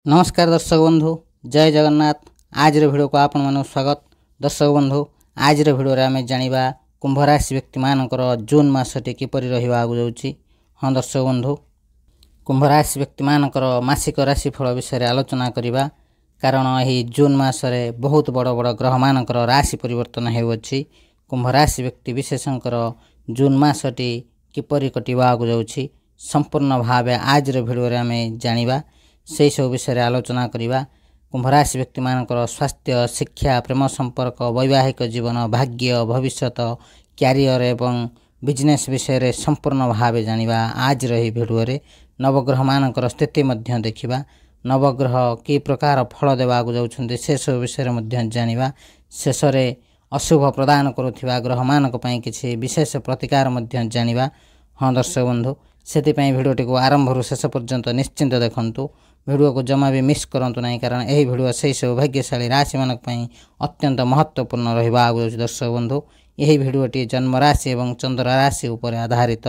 नमस्कार दर्शक बंधु, जय जगन्नाथ। आज भिडियो को आपण मानक स्वागत। दर्शक बंधु, आज भिडियो रे आमे जानिबा कुंभ राशि व्यक्ति मानकर जून मासटी किपरि रहिबा आगु जाउची। हां दर्शक बंधु, कुंभ राशि व्यक्ति मानकर मासिक राशिफल विषय आलोचना करिबा, कारण एही जून मासरे बहुत बड़ बड़ ग्रह मानकर राशि परिवर्तन हेउछि। कुंभ राशि व्यक्ति विशेषकर जून मासटी किपरि कटिबा आगु जाउछि संपूर्ण भावे आज भिडियो रे आमे जानिबा, से सब विषय आलोचना करिबा। कुंभ राशि व्यक्ति मानकर स्वास्थ्य, शिक्षा, प्रेम संपर्क, वैवाहिक जीवन, भाग्य, भविष्यत, क्यारियर एवं बिजनेस विषय रे संपूर्ण भावे जानिबा। आज रही भिडियो रे नवग्रह मानकर स्थिति मध्य देखिबा। नवग्रह कि प्रकार फल देवा जाउछन्ते से सब विषय मध्य जानिबा। शेष रे अशुभ प्रदान करुथिबा ग्रह मानक पई किछि विशेष प्रतिकार मध्य जानिबा। हां दर्शक बंधु, सेति पई भिडियोटी को आरंभ रु शेष पर्यंत निश्चिंत देखंतु। भिडियो को जमा भी मिस करंतु नहीं, कारण यही भिडियो से सब भाग्यशाली राशि मानक पई अत्यंत महत्वपूर्ण रहिबा आगु दर्शक बंधु। यही भिडियोटी जन्म राशि एवं चंद्र राशि उपर आधारित।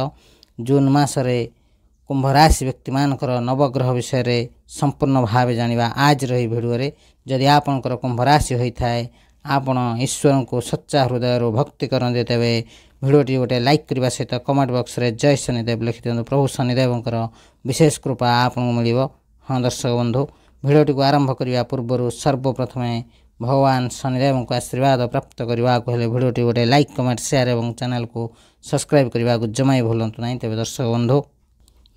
जून मासरे कुंभ राशि व्यक्ति मानकर नवग्रह विषय रे संपूर्ण भावे जानिबा आज रही भिडियो रे। जदि आपनकर कुंभ राशि होई थाए, आपण ईश्वर को सच्चा हृदय रो भक्ति करंदे, तेबे भिडियोटी गोटे लाइक करबा सहित कमेंट बॉक्स रे जय शनिदेव लिखि दियंतु। प्रभु शनिदेवंकर विशेष कृपा आपनको मिलिबो। हाँ दर्शक बंधु, भिडियोटी को आरंभ करने पूर्व सर्वप्रथम भगवान शनिदेव को आशीर्वाद प्राप्त करने को हेले भिडियोटी गोटे लाइक, कमेंट, शेयर और चैनल को सब्सक्राइब करने को जमा ही भूलु ना। तेज दर्शक बंधु,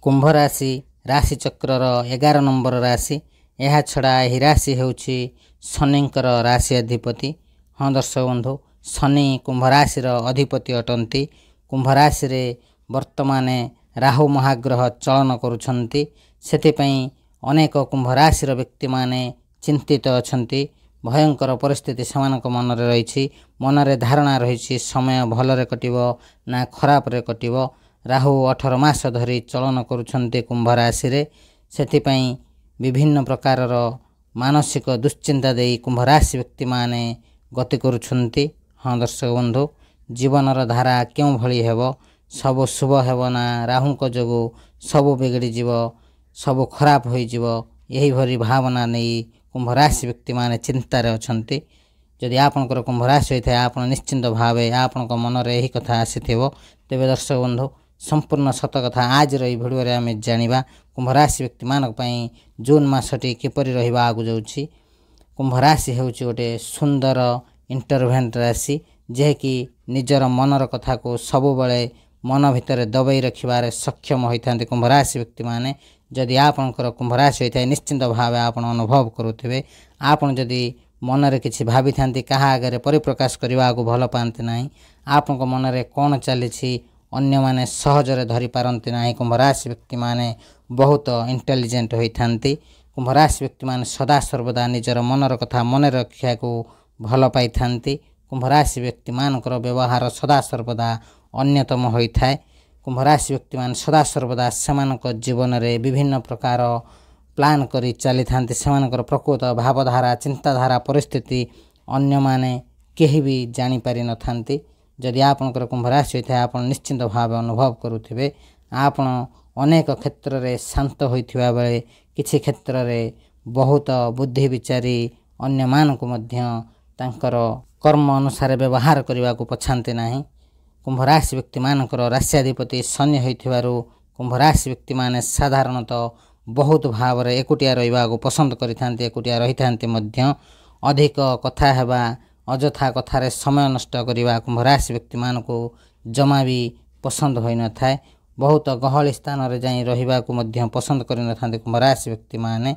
कुंभ राशि राशि चक्रर 11 नंबर राशि। यह छड़ा यह राशि होउछि शनिंकर राशि अधिपति। हाँ दर्शक बंधु, शनि कुंभ राशिर अधिपति अटंती। कुंभ राशि रे वर्तमान राहु महाग्रह चलन करुछंती। सेतिपई अनेक कुंभ राशि व्यक्ति माने चिंतित अछंती। भयंकर परिस्थिति सेमानक मन रे रहिछि। मन रे धारणा रहिछि समय भलरे कटिबो ना खराब रे कटिबो। राहु 18 मास धरी चलन करुछंती कुंभ राशि रे। सेतिपई विभिन्न प्रकारर मानसिक दुश्चिंता देई कुंभ राशि व्यक्ति माने गति करुछंती। हाँ दर्शक बंधु, जीवनर धारा क्यों भली हेबो, सब शुभ हेबो ना राहुंक जोगु सब बिगड़ी जीवो, सब खराब हो यही भरी भावना नहीं कुंभ राशि व्यक्ति माने चिंतार अछंती। जदि आपनकर कुंभ राशि होइथे, आपण निश्चिंत भावे आपनक मन रे यही कथा आसीथिबो। तेबे दर्शक बंधु, संपूर्ण सत कथा आज रही भिडियो रे आमे जानिबा। कुंभ राशि व्यक्ति मानक पई जून मासटी किपरि रहिबा आगु जाउछि। कुंभ राशि हेउछि गोटे सुंदर इंटरभेंट राशि, जे कि निजर मनर कथा को सब बेले मन भितर दबाई रखिबारे सक्षम होइथांते कुंभ राशि व्यक्ति माने। जदि आपनकर कुंभ राशि होइथाय, निश्चिंत भावे आपण अनुभव करुथिबे। आपण जदि मन रे किछि भाबी थांती, कहा आगे परिप्रकाश करबा को भल पांते नाही, आपनक मन रे कोन चलीछि अन्य माने सहजरे धरि पारंती नाही। कुंभ राशि व्यक्ति माने बहुत इंटेलिजेंट होइथांती। कुंभ राशि व्यक्ति माने सदा सर्वदा निजर मनर कथा मन रखिया को भल पाई थांती। कुंभ राशि व्यक्ति मानकर व्यवहार सदा सर्वदा अन्यतम होइथाय। कुंभ राशि व्यक्ति मान सदा सर्वदा सेमानक जीवन रे विभिन्न प्रकार प्लान करी चली थांती। सेमानकर प्रकृत भावधारा, चिंताधारा, परिस्थिति अन्य माने केही भी जानी पारि न थांती। जदि आपनकर कुंभ राशि होइथाय, आपण निश्चिंत भावे अनुभव करुथिबे। आपण अनेक क्षेत्र रे शांत होइथिबा बेले किछि क्षेत्र रे बहुत बुद्धि विचारी अन्य मानक मध्य तांकर कर्म अनुसार व्यवहार करबा को पछांते नाही। कुंभ राशि व्यक्ति मानकर राष्ट्राधिपति शनि होइथिबारु कुंभ राशि व्यक्ति माने साधारणतः बहुत भाव रे एकुटिया रहिबा को पसंद करिथांते। एकुटिया रहिथांते मध्य अधिक कथा हेबा, अजथा कथारे समय नष्ट करिबा कुंभ राशि व्यक्ति मानको जमा भी पसंद होई न थाए। बहुत गहल स्थान रे जाई रहिबा को मध्य पसंद करि न थांते कुंभ राशि व्यक्ति माने।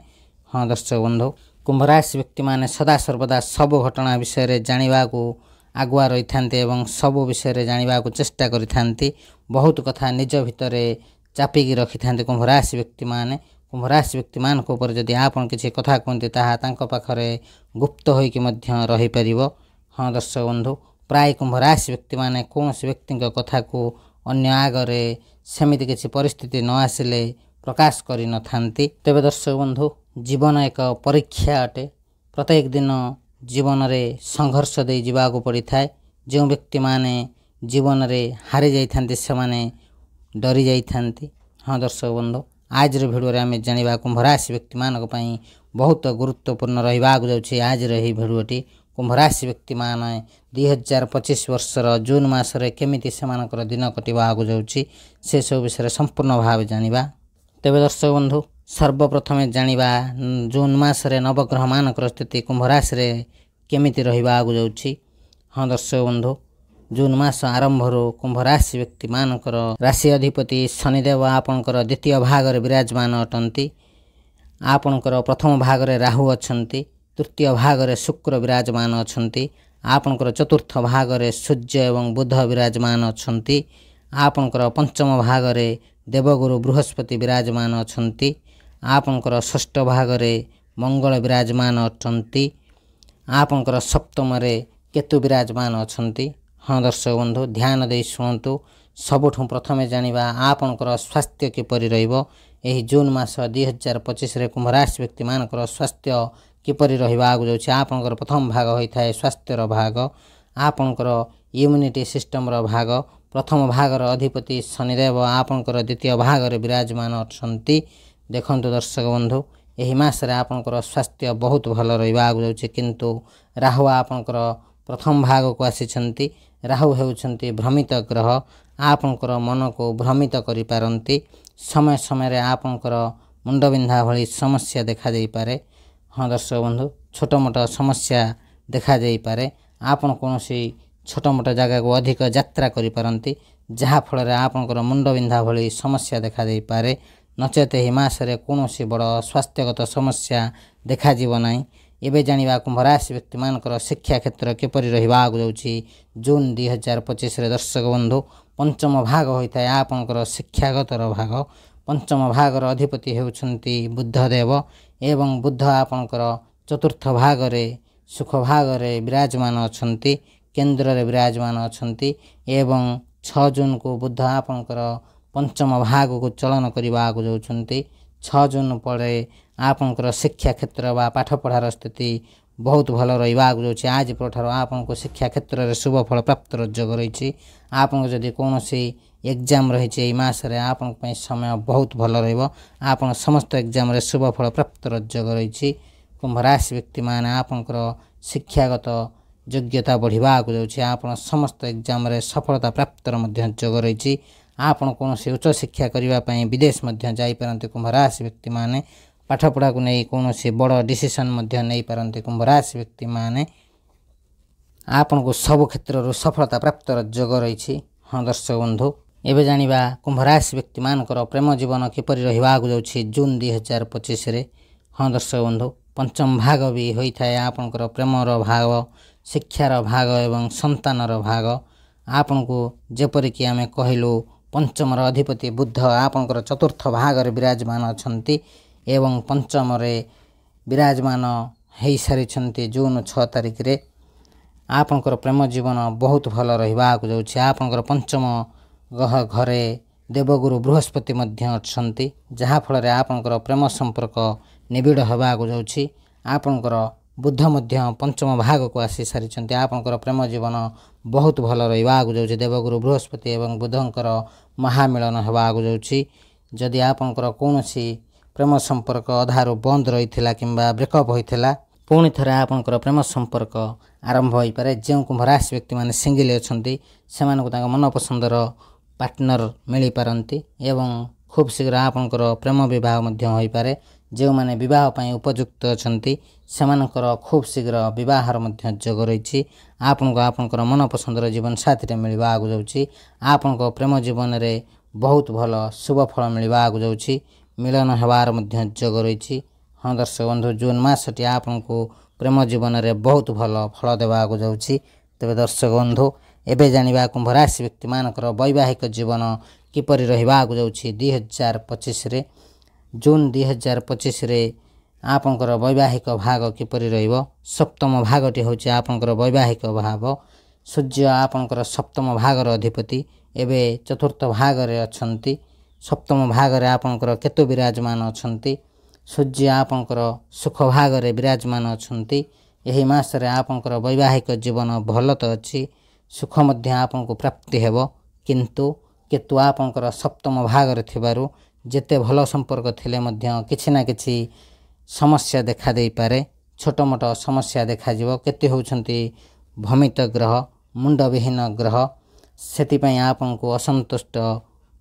हाँ दर्शक बंधु, कुंभ राशि व्यक्ति माने सदा सर्वदा सब घटना विषय रे जानिबा को आगुआ रही थांते एवं सब विषय जानिबा को चेष्टा करि थांती। बहुत कथा निज भितरे चापिकी रखि थांते कुंभ राशि व्यक्ति माने। कुंभ राशि व्यक्ति मानक ऊपर जदि आपण किछि कथा कहते, ताहा तांको पाखरे गुप्त होई कि मध्य रही परिबो। हाँ दर्शक बंधु, प्राय कुंभ राशि व्यक्ति माने कोनोसी व्यक्तिक कथा को अन्य आगरे सेमिति किछि परिस्थिति न आसिले प्रकाश करि न थांती। तेबे दर्शक बंधु, जीवन एक परीक्षा अटे। प्रत्येक दिन जीवन रे संघर्ष दे जीवा को पड़ी थाए। जो व्यक्ति माने जीवन रे हारी जाई थांती, से माने डरी जाई थांती। हाँ दर्शक बंधु, ଆଜିର ଭିଡ଼ିଓରେ ଆମେ ଜାଣିବା କୁମ୍ଭ ରାଶି ବ୍ୟକ୍ତିମାନଙ୍କ ପାଇଁ ବହୁତ ଗୁରୁତ୍ୱପୂର୍ଣ୍ଣ ରହିବାକୁ ଯାଉଛି ଆଜିର ଏହି ଭିଡ଼ିଓଟି। କୁମ୍ଭ ରାଶି ବ୍ୟକ୍ତିମାନେ 2025 ବର୍ଷର ଜୁନ୍ ମାସରେ କେମିତି ସେମାନଙ୍କର ଦିନ କଟିବାକୁ ଯାଉଛି ସେସବୁ ବିଷୟରେ ସମ୍ପୂର୍ଣ୍ଣ ଭାବେ ଜାଣିବା। ତେବେ ଦର୍ଶକ ବନ୍ଧୁ, ସର୍ବପ୍ରଥମେ ଜାଣିବା ଜୁନ୍ ମାସରେ ନବଗ୍ରହମାନଙ୍କର ସ୍ଥିତି କୁମ୍ଭ ରାଶିରେ କେମିତି ରହିବାକୁ ଯାଉଛି। ହଁ ଦର୍ଶକ ବନ୍ଧୁ, ଜୁନ୍ ମାସ ଆରମ୍ଭରୁ କୁମ୍ଭ ରାଶି ବ୍ୟକ୍ତିମାନଙ୍କର ରାଶି ଅଧିପତି ଶନିଦେବ ଆପଣଙ୍କର ଦ୍ୱିତୀୟ ଭାଗରେ ବିରାଜମାନ ଅଟନ୍ତି। ଆପଣଙ୍କର ପ୍ରଥମ ଭାଗରେ ରାହୁ ଅଛନ୍ତି, ତୃତୀୟ ଭାଗରେ ଶୁକ୍ର ବିରାଜମାନ ଅଛନ୍ତି, ଆପଣଙ୍କର ଚତୁର୍ଥ ଭାଗରେ ସୂର୍ଯ୍ୟ ଏବଂ ବୁଧ ବିରାଜମାନ ଅଛନ୍ତି, ଆପଣଙ୍କର ପଞ୍ଚମ ଭାଗରେ ଦେବଗୁରୁ ବୃହସ୍ପତି ବିରାଜମାନ ଅଛନ୍ତି, ଆପଣଙ୍କର ଷଷ୍ଠ ଭାଗରେ ମଙ୍ଗଳ ବିରାଜମାନ ଅଛନ୍ତି, ଆପଣଙ୍କର ସପ୍ତମରେ କେତୁ ବିରାଜମାନ ଅଛନ୍ତି। ହଁ ଦର୍ଶକ ବନ୍ଧୁ, ଧ୍ୟାନ ଦେଇ ଶୁଣନ୍ତୁ। ସବୁଠୁ ପ୍ରଥମେ ଜାଣିବା ଆପଣଙ୍କର ସ୍ୱାସ୍ଥ୍ୟ କିପରି ରହିବ। ଏହି ଜୁନ୍ ମାସ 2025ରେ କୁମ୍ଭ ରାଶି ବ୍ୟକ୍ତିମାନଙ୍କର ସ୍ୱାସ୍ଥ୍ୟ କିପରି ରହିବାକୁ ଯାଉଛି। ଆପଣଙ୍କର ପ୍ରଥମ ଭାଗ ହୋଇଥାଏ ସ୍ୱାସ୍ଥ୍ୟର ଭାଗ, ଆପଣଙ୍କର ଇମ୍ୟୁନିଟି ସିଷ୍ଟମର ଭାଗ। ପ୍ରଥମ ଭାଗର ଅଧିପତି ଶନିଦେବ ଆପଣଙ୍କର ଦ୍ୱିତୀୟ ଭାଗରେ ବିରାଜମାନ ଅଛନ୍ତି। ଦେଖନ୍ତୁ ଦର୍ଶକ ବନ୍ଧୁ, ଏହି ମାସରେ ଆପଣଙ୍କର ସ୍ୱାସ୍ଥ୍ୟ ବହୁତ ଭଲ ରହିବାକୁ ଯାଉଛି, କିନ୍ତୁ ରାହୁ ଆପଣଙ୍କର ପ୍ରଥମ ଭାଗକୁ ଆସିଛନ୍ତି। ରାହୁ ହେଉଛନ୍ତି ଭ୍ରମିତ ଗ୍ରହ, ଆପଣଙ୍କର ମନକୁ ଭ୍ରମିତ କରିପାରନ୍ତି। ସମୟ ସମୟରେ ଆପଣଙ୍କର ମୁଣ୍ଡବିନ୍ଧା ଭଳି ସମସ୍ୟା ଦେଖାଯାଇପାରେ। ହଁ ଦର୍ଶକ ବନ୍ଧୁ, ଛୋଟ ମୋଟ ସମସ୍ୟା ଦେଖାଯାଇପାରେ। ଆପଣ କୌଣସି ଛୋଟ ମୋଟ ଜାଗାକୁ ଅଧିକ ଯାତ୍ରା କରିପାରନ୍ତି, ଯାହାଫଳରେ ଆପଣଙ୍କର ମୁଣ୍ଡବିନ୍ଧା ଭଳି ସମସ୍ୟା ଦେଖାଯାଇପାରେ। ନଚେତ ଏହି ମାସରେ କୌଣସି ବଡ଼ ସ୍ୱାସ୍ଥ୍ୟଗତ ସମସ୍ୟା ଦେଖାଯିବ ନାହିଁ। ଏବେ ଜାଣିବା କୁମ୍ଭ ରାଶି ବ୍ୟକ୍ତିମାନଙ୍କର ଶିକ୍ଷା କ୍ଷେତ୍ର କିପରି ରହିବାକୁ ଯାଉଛି ଜୁନ୍ 2025ରେ। ଦର୍ଶକ ବନ୍ଧୁ, ପଞ୍ଚମ ଭାଗ ହୋଇଥାଏ ଆପଣଙ୍କର ଶିକ୍ଷାଗତର ଭାଗ। ପଞ୍ଚମ ଭାଗର ଅଧିପତି ହେଉଛନ୍ତି ବୁଧଦେବ ଏବଂ ବୁଧ ଆପଣଙ୍କର ଚତୁର୍ଥ ଭାଗରେ ସୁଖ ଭାଗରେ ବିରାଜମାନ ଅଛନ୍ତି, କେନ୍ଦ୍ରରେ ବିରାଜମାନ ଅଛନ୍ତି ଏବଂ 6 ଜୁନ୍କୁ ବୁଧ ଆପଣଙ୍କର ପଞ୍ଚମ ଭାଗକୁ ଚଳନ କରିବାକୁ ଯାଉଛନ୍ତି। 6 ଜୁନ୍ ପରେ ଆପଣଙ୍କର ଶିକ୍ଷା କ୍ଷେତ୍ର ବା ପାଠପଢ଼ାର ସ୍ଥିତି ବହୁତ ଭଲ ରହିବାକୁ ଯାଉଛି। ଆଜି ପରଠାରୁ ଆପଣଙ୍କୁ ଶିକ୍ଷା କ୍ଷେତ୍ରରେ ଶୁଭ ଫଳ ପ୍ରାପ୍ତର ଯୋଗ ରହିଛି। ଆପଣଙ୍କ ଯଦି କୌଣସି ଏକ୍ଜାମ୍ ରହିଛି ଏହି ମାସରେ ଆପଣଙ୍କ ପାଇଁ ସମୟ ବହୁତ ଭଲ ରହିବ। ଆପଣ ସମସ୍ତ ଏକ୍ଜାମ୍ରେ ଶୁଭ ଫଳ ପ୍ରାପ୍ତର ଯୋଗ ରହିଛି। କୁମ୍ଭ ରାଶି ବ୍ୟକ୍ତିମାନେ ଆପଣଙ୍କର ଶିକ୍ଷାଗତ ଯୋଗ୍ୟତା ବଢ଼ିବାକୁ ଯାଉଛି। ଆପଣ ସମସ୍ତ ଏକ୍ଜାମ୍ରେ ସଫଳତା ପ୍ରାପ୍ତର ମଧ୍ୟ ଯୋଗ ରହିଛି। ଆପଣ କୌଣସି ଉଚ୍ଚଶିକ୍ଷା କରିବା ପାଇଁ ବିଦେଶ ମଧ୍ୟ ଯାଇପାରନ୍ତି। କୁମ୍ଭ ରାଶି ବ୍ୟକ୍ତିମାନେ ପାଠପଢ଼ାକୁ ନେଇ କୌଣସି ବଡ଼ ଡିସିସନ୍ ମଧ୍ୟ ନେଇପାରନ୍ତି। କୁମ୍ଭ ରାଶି ବ୍ୟକ୍ତିମାନେ ଆପଣଙ୍କୁ ସବୁ କ୍ଷେତ୍ରରୁ ସଫଳତା ପ୍ରାପ୍ତର ଯୋଗ ରହିଛି। ହଁ ଦର୍ଶକ ବନ୍ଧୁ, ଏବେ ଜାଣିବା କୁମ୍ଭ ରାଶି ବ୍ୟକ୍ତିମାନଙ୍କର ପ୍ରେମ ଜୀବନ କିପରି ରହିବାକୁ ଯାଉଛି ଜୁନ୍ 2025ରେ। ହଁ ଦର୍ଶକ ବନ୍ଧୁ, ପଞ୍ଚମ ଭାଗ ବି ହୋଇଥାଏ ଆପଣଙ୍କର ପ୍ରେମର ଭାଗ, ଶିକ୍ଷାର ଭାଗ ଏବଂ ସନ୍ତାନର ଭାଗ। ଆପଣଙ୍କୁ ଯେପରିକି ଆମେ କହିଲୁ ପଞ୍ଚମର ଅଧିପତି ବୁଧ ଆପଣଙ୍କର ଚତୁର୍ଥ ଭାଗରେ ବିରାଜମାନ ଅଛନ୍ତି ଏବଂ ପଞ୍ଚମରେ ବିରାଜମାନ ହୋଇସାରିଛନ୍ତି ଜୁନ୍ 6 ତାରିଖରେ। ଆପଣଙ୍କର ପ୍ରେମ ଜୀବନ ବହୁତ ଭଲ ରହିବାକୁ ଯାଉଛି। ଆପଣଙ୍କର ପଞ୍ଚମ ଘରେ ଦେବଗୁରୁ ବୃହସ୍ପତି ମଧ୍ୟ ଅଛନ୍ତି, ଯାହାଫଳରେ ଆପଣଙ୍କର ପ୍ରେମ ସମ୍ପର୍କ ନିବିଡ଼ ହେବାକୁ ଯାଉଛି। ଆପଣଙ୍କର ବୁଧ ମଧ୍ୟ ପଞ୍ଚମ ଭାଗକୁ ଆସିସାରିଛନ୍ତି। ଆପଣଙ୍କର ପ୍ରେମ ଜୀବନ ବହୁତ ଭଲ ରହିବାକୁ ଯାଉଛି। ଦେବଗୁରୁ ବୃହସ୍ପତି ଏବଂ ବୁଧଙ୍କର ମହାମିଳନ ହେବାକୁ ଯାଉଛି। ଯଦି ଆପଣଙ୍କର କୌଣସି ପ୍ରେମ ସମ୍ପର୍କ ଅଧାରୁ ବନ୍ଦ ରହିଥିଲା କିମ୍ବା ବ୍ରେକଅପ୍ ହୋଇଥିଲା, ପୁଣି ଥରେ ଆପଣଙ୍କର ପ୍ରେମ ସମ୍ପର୍କ ଆରମ୍ଭ ହୋଇପାରେ। ଯେଉଁ କୁମ୍ଭ ରାଶି ବ୍ୟକ୍ତିମାନେ ସିଙ୍ଗିଲ୍ ଅଛନ୍ତି ସେମାନଙ୍କୁ ତାଙ୍କ ମନପସନ୍ଦର ପାର୍ଟନର ମିଳିପାରନ୍ତି ଏବଂ ଖୁବ୍ ଶୀଘ୍ର ଆପଣଙ୍କର ପ୍ରେମ ବିବାହ ମଧ୍ୟ ହୋଇପାରେ। ଯେଉଁମାନେ ବିବାହ ପାଇଁ ଉପଯୁକ୍ତ ଅଛନ୍ତି ସେମାନଙ୍କର ଖୁବ୍ ଶୀଘ୍ର ବିବାହର ମଧ୍ୟ ଯୋଗ ରହିଛି। ଆପଣଙ୍କୁ ଆପଣଙ୍କର ମନପସନ୍ଦର ଜୀବନସାଥୀରେ ମିଳିବାକୁ ଯାଉଛି। ଆପଣଙ୍କ ପ୍ରେମ ଜୀବନରେ ବହୁତ ଭଲ ଶୁଭ ଫଳ ମିଳିବାକୁ ଯାଉଛି। ମିଳନ ହେବାର ମଧ୍ୟ ଯୋଗ ରହିଛି। ହଁ ଦର୍ଶକ ବନ୍ଧୁ, ଜୁନ୍ ମାସଟି ଆପଣଙ୍କୁ ପ୍ରେମ ଜୀବନରେ ବହୁତ ଭଲ ଫଳ ଦେବାକୁ ଯାଉଛି। ତେବେ ଦର୍ଶକ ବନ୍ଧୁ, ଏବେ ଜାଣିବା କୁମ୍ଭ ରାଶି ବ୍ୟକ୍ତିମାନଙ୍କର ବୈବାହିକ ଜୀବନ କିପରି ରହିବାକୁ ଯାଉଛି 2025ରେ। ଜୁନ୍ 2025ରେ ଆପଣଙ୍କର ବୈବାହିକ ଭାଗ କିପରି ରହିବ। ସପ୍ତମ ଭାଗଟି ହେଉଛି ଆପଣଙ୍କର ବୈବାହିକ ଭାବ। ସୂର୍ଯ୍ୟ ଆପଣଙ୍କର ସପ୍ତମ ଭାଗର ଅଧିପତି ଏବେ ଚତୁର୍ଥ ଭାଗରେ ଅଛନ୍ତି। ସପ୍ତମ ଭାଗରେ ଆପଣଙ୍କର କେତୁ ବିରାଜମାନ ଅଛନ୍ତି। ସୂର୍ଯ୍ୟ ଆପଣଙ୍କର ସୁଖ ଭାଗରେ ବିରାଜମାନ ଅଛନ୍ତି। ଏହି ମାସରେ ଆପଣଙ୍କର ବୈବାହିକ ଜୀବନ ଭଲ ତ ଅଛି, ସୁଖ ମଧ୍ୟ ଆପଣଙ୍କୁ ପ୍ରାପ୍ତି ହେବ, କିନ୍ତୁ କେତୁ ଆପଣଙ୍କର ସପ୍ତମ ଭାଗରେ ଥିବାରୁ ଯେତେ ଭଲ ସମ୍ପର୍କ ଥିଲେ ମଧ୍ୟ କିଛି ନା କିଛି ସମସ୍ୟା ଦେଖା ଦେଇପାରେ। ଛୋଟ ମୋଟ ସମସ୍ୟା ଦେଖାଯିବ। କେତେ ହେଉଛନ୍ତି ଭମିତ ଗ୍ରହ, ମୁଣ୍ଡବିହୀନ ଗ୍ରହ। ସେଥିପାଇଁ ଆପଣଙ୍କୁ ଅସନ୍ତୁଷ୍ଟ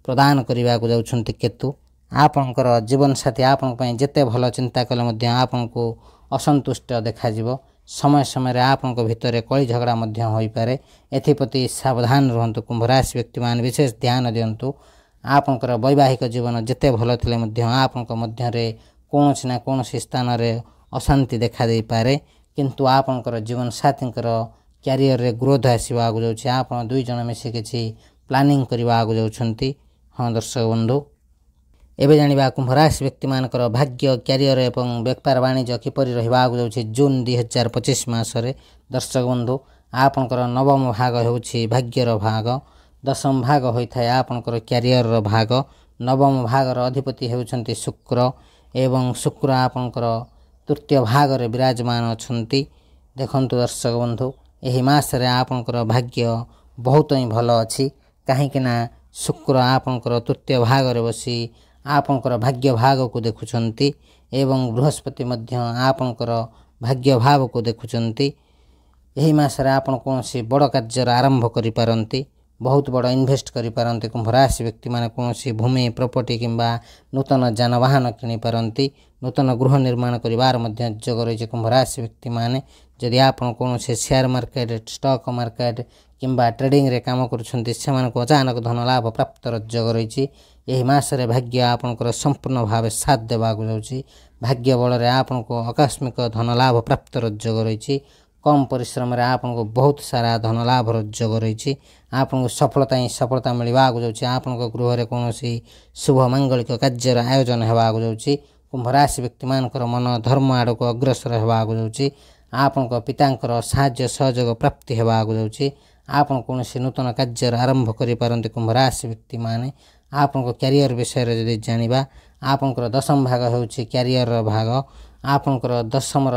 ପ୍ରଦାନ କରିବାକୁ ଯାଉଛନ୍ତି କେତୁ। ଆପଣଙ୍କର ଜୀବନସାଥୀ ଆପଣଙ୍କ ପାଇଁ ଯେତେ ଭଲ ଚିନ୍ତା କଲେ ମଧ୍ୟ ଆପଣଙ୍କୁ ଅସନ୍ତୁଷ୍ଟ ଦେଖାଯିବ। ସମୟ ସମୟରେ ଆପଣଙ୍କ ଭିତରେ କଳି ଝଗଡ଼ା ମଧ୍ୟ ହୋଇପାରେ। ଏଥିପ୍ରତି ସାବଧାନ ରୁହନ୍ତୁ। କୁମ୍ଭ ରାଶି ବ୍ୟକ୍ତିମାନେ ବିଶେଷ ଧ୍ୟାନ ଦିଅନ୍ତୁ। ଆପଣଙ୍କର ବୈବାହିକ ଜୀବନ ଯେତେ ଭଲ ଥିଲେ ମଧ୍ୟ ଆପଣଙ୍କ ମଧ୍ୟରେ କୌଣସି ନା କୌଣସି ସ୍ଥାନରେ ଅଶାନ୍ତି ଦେଖା ଦେଇପାରେ। କିନ୍ତୁ ଆପଣଙ୍କର ଜୀବନସାଥୀଙ୍କର କ୍ୟାରିୟରରେ ଗ୍ରୋଥ ଆସିବାକୁ ଯାଉଛି। ଆପଣ ଦୁଇ ଜଣ ମିଶି କିଛି ପ୍ଲାନିଂ କରିବାକୁ ଯାଉଛନ୍ତି। ହଁ ଦର୍ଶକ ବନ୍ଧୁ, ଏବେ ଜାଣିବା କୁମ୍ଭ ରାଶି ବ୍ୟକ୍ତିମାନଙ୍କର ଭାଗ୍ୟ, କ୍ୟାରିୟର ଏବଂ ବେପାର ବାଣିଜ୍ୟ କିପରି ରହିବାକୁ ଯାଉଛି ଜୁନ୍ 2025 ମାସରେ। ଦର୍ଶକ ବନ୍ଧୁ, ଆପଣଙ୍କର ନବମ ଭାଗ ହେଉଛି ଭାଗ୍ୟର ଭାଗ, ଦଶମ ଭାଗ ହୋଇଥାଏ ଆପଣଙ୍କର କ୍ୟାରିୟରର ଭାଗ। ନବମ ଭାଗର ଅଧିପତି ହେଉଛନ୍ତି ଶୁକ୍ର ଏବଂ ଶୁକ୍ର ଆପଣଙ୍କର ତୃତୀୟ ଭାଗରେ ବିରାଜମାନ ଅଛନ୍ତି। ଦେଖନ୍ତୁ ଦର୍ଶକ ବନ୍ଧୁ, ଏହି ମାସରେ ଆପଣଙ୍କର ଭାଗ୍ୟ ବହୁତ ହିଁ ଭଲ ଅଛି। କାହିଁକିନା ଶୁକ୍ର ଆପଣଙ୍କର ତୃତୀୟ ଭାଗରେ ବସି ଆପଣଙ୍କର ଭାଗ୍ୟ ଭାଗକୁ ଦେଖୁଛନ୍ତି ଏବଂ ବୃହସ୍ପତି ମଧ୍ୟ ଆପଣଙ୍କର ଭାଗ୍ୟ ଭାବକୁ ଦେଖୁଛନ୍ତି। ଏହି ମାସରେ ଆପଣ କୌଣସି ବଡ଼ କାର୍ଯ୍ୟର ଆରମ୍ଭ କରିପାରନ୍ତି। ବହୁତ ବଡ଼ ଇନଭେଷ୍ଟ କରିପାରନ୍ତି। କୁମ୍ଭ ରାଶି ବ୍ୟକ୍ତିମାନେ କୌଣସି ଭୂମି, ପ୍ରପର୍ଟି କିମ୍ବା ନୂତନ ଯାନବାହନ କିଣିପାରନ୍ତି। ନୂତନ ଗୃହ ନିର୍ମାଣ କରିବାର ମଧ୍ୟ ଯୋଗ ରହିଛି। କୁମ୍ଭ ରାଶି ବ୍ୟକ୍ତିମାନେ ଯଦି ଆପଣ କୌଣସି ସେୟାର ମାର୍କେଟ, ଷ୍ଟକ୍ ମାର୍କେଟ କିମ୍ବା ଟ୍ରେଡ଼ିଂରେ କାମ କରୁଛନ୍ତି, ସେମାନଙ୍କୁ ଅଚାନକ ଧନ ଲାଭ ପ୍ରାପ୍ତର ଯୋଗ ରହିଛି। ଏହି ମାସରେ ଭାଗ୍ୟ ଆପଣଙ୍କର ସମ୍ପୂର୍ଣ୍ଣ ଭାବେ ସାଥ ଦେବାକୁ ଯାଉଛି। ଭାଗ୍ୟ ବଳରେ ଆପଣଙ୍କୁ ଆକସ୍ମିକ ଧନ ଲାଭ ପ୍ରାପ୍ତର ଯୋଗ ରହିଛି। କମ୍ ପରିଶ୍ରମରେ ଆପଣଙ୍କୁ ବହୁତ ସାରା ଧନ ଲାଭର ଯୋଗ ରହିଛି। ଆପଣଙ୍କୁ ସଫଳତା ହିଁ ସଫଳତା ମିଳିବାକୁ ଯାଉଛି। ଆପଣଙ୍କ ଗୃହରେ କୌଣସି ଶୁଭ ମାଙ୍ଗଳିକ କାର୍ଯ୍ୟର ଆୟୋଜନ ହେବାକୁ ଯାଉଛି। କୁମ୍ଭ ରାଶି ବ୍ୟକ୍ତିମାନଙ୍କର ମନ ଧର୍ମ ଆଡ଼କୁ ଅଗ୍ରସର ହେବାକୁ ଯାଉଛି। ଆପଣଙ୍କ ପିତାଙ୍କର ସାହାଯ୍ୟ ସହଯୋଗ ପ୍ରାପ୍ତି ହେବାକୁ ଯାଉଛି। ଆପଣ କୌଣସି ନୂତନ କାର୍ଯ୍ୟର ଆରମ୍ଭ କରିପାରନ୍ତି। କୁମ୍ଭ ରାଶି ବ୍ୟକ୍ତିମାନେ ଆପଣଙ୍କ କ୍ୟାରିୟର ବିଷୟରେ ଯଦି ଜାଣିବା, ଆପଣଙ୍କର ଦଶମ ଭାଗ ହେଉଛି କ୍ୟାରିୟରର ଭାଗ। ଆପଣଙ୍କର ଦଶମର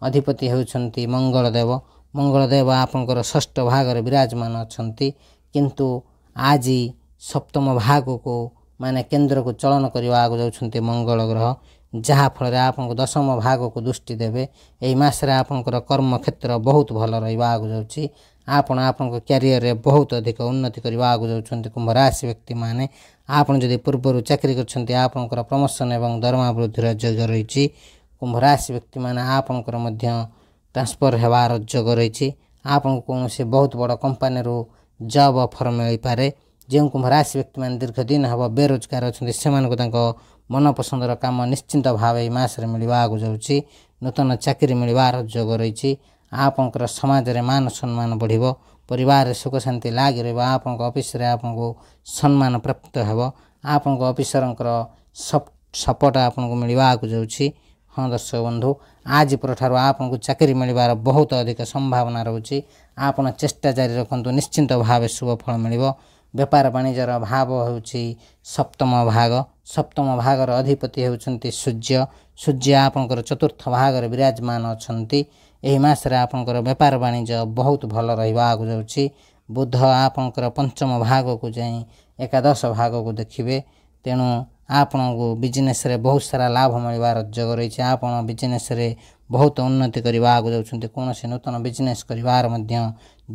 ଅଧିପତି ହେଉଛନ୍ତି ମଙ୍ଗଳଦେବ। ମଙ୍ଗଳଦେବ ଆପଣଙ୍କର ଷଷ୍ଠ ଭାଗରେ ବିରାଜମାନ ଅଛନ୍ତି। କିନ୍ତୁ ଆଜି ସପ୍ତମ ଭାଗକୁ ମାନେ କେନ୍ଦ୍ରକୁ ଚଳନ କରିବାକୁ ଯାଉଛନ୍ତି ମଙ୍ଗଳ ଗ୍ରହ, ଯାହାଫଳରେ ଆପଣଙ୍କୁ ଦଶମ ଭାଗକୁ ଦୃଷ୍ଟି ଦେବେ। ଏହି ମାସରେ ଆପଣଙ୍କର କର୍ମକ୍ଷେତ୍ର ବହୁତ ଭଲ ରହିବାକୁ ଯାଉଛି। ଆପଣ ଆପଣଙ୍କ କ୍ୟାରିୟରରେ ବହୁତ ଅଧିକ ଉନ୍ନତି କରିବାକୁ ଯାଉଛନ୍ତି। କୁମ୍ଭ ରାଶି ବ୍ୟକ୍ତିମାନେ ଆପଣ ଯଦି ପୂର୍ବରୁ ଚାକିରି କରିଛନ୍ତି, ଆପଣଙ୍କର ପ୍ରମୋସନ୍ ଏବଂ ଦରମା ବୃଦ୍ଧିର ଯୋଗ ରହିଛି। କୁମ୍ଭ ରାଶି ବ୍ୟକ୍ତିମାନେ ଆପଣଙ୍କର ମଧ୍ୟ ଟ୍ରାନ୍ସଫର୍ ହେବାର ଯୋଗ ରହିଛି। ଆପଣଙ୍କୁ କୌଣସି ବହୁତ ବଡ଼ କମ୍ପାନୀରୁ ଜବ୍ ଅଫର୍ ମିଳିପାରେ। ଯେଉଁ କୁମ୍ଭ ରାଶି ବ୍ୟକ୍ତିମାନେ ଦୀର୍ଘ ଦିନ ହେବ ବେରୋଜଗାର ଅଛନ୍ତି, ସେମାନଙ୍କୁ ତାଙ୍କ ମନପସନ୍ଦର କାମ ନିଶ୍ଚିନ୍ତ ଭାବେ ଏହି ମାସରେ ମିଳିବାକୁ ଯାଉଛି। ନୂତନ ଚାକିରି ମିଳିବାର ଯୋଗ ରହିଛି। ଆପଣଙ୍କର ସମାଜରେ ମାନ ସମ୍ମାନ ବଢ଼ିବ। ପରିବାରରେ ସୁଖ ଶାନ୍ତି ଲାଗି ରହିବ। ଆପଣଙ୍କ ଅଫିସରେ ଆପଣଙ୍କୁ ସମ୍ମାନ ପ୍ରାପ୍ତ ହେବ। ଆପଣଙ୍କ ଅଫିସରଙ୍କର ସପୋର୍ଟ ଆପଣଙ୍କୁ ମିଳିବାକୁ ଯାଉଛି। ହଁ ଦର୍ଶକ ବନ୍ଧୁ, ଆଜି ପରଠାରୁ ଆପଣଙ୍କୁ ଚାକିରି ମିଳିବାର ବହୁତ ଅଧିକ ସମ୍ଭାବନା ରହୁଛି। ଆପଣ ଚେଷ୍ଟା ଜାରି ରଖନ୍ତୁ, ନିଶ୍ଚିନ୍ତ ଭାବେ ଶୁଭ ଫଳ ମିଳିବ। ବେପାର ବାଣିଜ୍ୟର ଭାବ ହେଉଛି ସପ୍ତମ ଭାଗ। ସପ୍ତମ ଭାଗର ଅଧିପତି ହେଉଛନ୍ତି ସୂର୍ଯ୍ୟ। ସୂର୍ଯ୍ୟ ଆପଣଙ୍କର ଚତୁର୍ଥ ଭାଗରେ ବିରାଜମାନ ଅଛନ୍ତି। ଏହି ମାସରେ ଆପଣଙ୍କର ବେପାର ବାଣିଜ୍ୟ ବହୁତ ଭଲ ରହିବାକୁ ଯାଉଛି। ବୁଧ ଆପଣଙ୍କର ପଞ୍ଚମ ଭାଗକୁ ଯାଇ ଏକାଦଶ ଭାଗକୁ ଦେଖିବେ। ତେଣୁ ଆପଣଙ୍କୁ ବିଜନେସ୍ରେ ବହୁତ ସାରା ଲାଭ ମିଳିବାର ଯୋଗ ରହିଛି। ଆପଣ ବିଜନେସ୍ରେ ବହୁତ ଉନ୍ନତି କରିବାକୁ ଯାଉଛନ୍ତି। କୌଣସି ନୂତନ ବିଜନେସ୍ କରିବାର ମଧ୍ୟ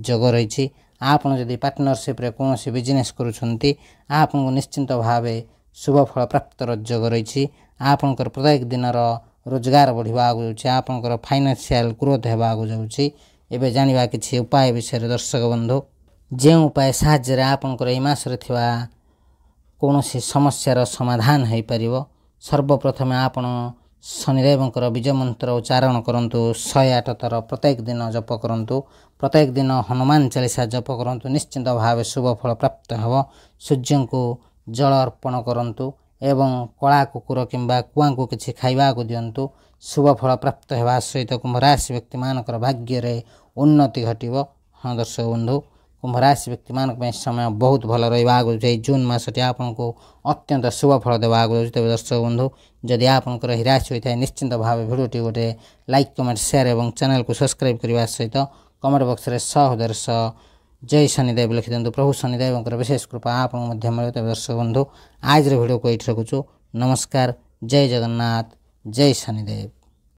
ଯୋଗ ରହିଛି। ଆପଣ ଯଦି ପାର୍ଟନରସିପ୍ରେ କୌଣସି ବିଜନେସ୍ କରୁଛନ୍ତି, ଆପଣଙ୍କୁ ନିଶ୍ଚିନ୍ତ ଭାବେ ଶୁଭ ଫଳ ପ୍ରାପ୍ତର ଯୋଗ ରହିଛି। ଆପଣଙ୍କର ପ୍ରତ୍ୟେକ ଦିନର ରୋଜଗାର ବଢ଼ିବାକୁ ଯାଉଛି। ଆପଣଙ୍କର ଫାଇନାନ୍ସିଆଲ ଗ୍ରୋଥ୍ ହେବାକୁ ଯାଉଛି। ଏବେ ଜାଣିବା କିଛି ଉପାୟ ବିଷୟରେ ଦର୍ଶକ ବନ୍ଧୁ। ଯେଉଁ ଉପାୟ ସାହାଯ୍ୟରେ ଆପଣଙ୍କର ଏହି ମାସରେ ଥିବା କୌଣସି ସମସ୍ୟାର ସମାଧାନ ହୋଇପାରିବ। ସର୍ବପ୍ରଥମେ ଆପଣ ଶନିଦେବଙ୍କର ବୀଜ ମନ୍ତ୍ର ଉଚ୍ଚାରଣ କରନ୍ତୁ। 108 ଥର ପ୍ରତ୍ୟେକ ଦିନ ଜପ କରନ୍ତୁ। ପ୍ରତ୍ୟେକ ଦିନ ହନୁମାନ ଚାଳିଶା ଜପ କରନ୍ତୁ। ନିଶ୍ଚିନ୍ତ ଭାବେ ଶୁଭ ଫଳ ପ୍ରାପ୍ତ ହେବ। ସୂର୍ଯ୍ୟଙ୍କୁ ଜଳ ଅର୍ପଣ କରନ୍ତୁ ଏବଂ କଳା କୁକୁର କିମ୍ବା କୁଆଙ୍କୁ କିଛି ଖାଇବାକୁ ଦିଅନ୍ତୁ। ଶୁଭ ଫଳ ପ୍ରାପ୍ତ ହେବା ସହିତ କୁମ୍ଭ ରାଶି ବ୍ୟକ୍ତିମାନଙ୍କର ଭାଗ୍ୟରେ ଉନ୍ନତି ଘଟିବ। ହଁ ଦର୍ଶକ ବନ୍ଧୁ, କୁମ୍ଭ ରାଶି ବ୍ୟକ୍ତିମାନଙ୍କ ପାଇଁ ସମୟ ବହୁତ ଭଲ ରହିବାକୁ ଯାଉଛି। ଏହି ଜୁନ୍ ମାସଟି ଆପଣଙ୍କୁ ଅତ୍ୟନ୍ତ ଶୁଭ ଫଳ ଦେବାକୁ ଯାଉଛି। ତେବେ ଦର୍ଶକ ବନ୍ଧୁ, ଯଦି ଆପଣଙ୍କର ଏହି ରାଶି ହୋଇଥାଏ, ନିଶ୍ଚିନ୍ତ ଭାବେ ଭିଡ଼ିଓଟି ଗୋଟେ ଲାଇକ୍, କମେଣ୍ଟ, ସେୟାର ଏବଂ ଚ୍ୟାନେଲକୁ ସବସ୍କ୍ରାଇବ୍ କରିବା ସହିତ କମେଣ୍ଟ ବକ୍ସରେ 100 ହଜାର जय शनिदेव लिखि दिंतु। प्रभु शनिदेव विशेष कृपा आप मिले। तेज दर्शक बंधु आज भिडियो को ये रखुचु। नमस्कार। जय जगन्नाथ। जय शनिदेव।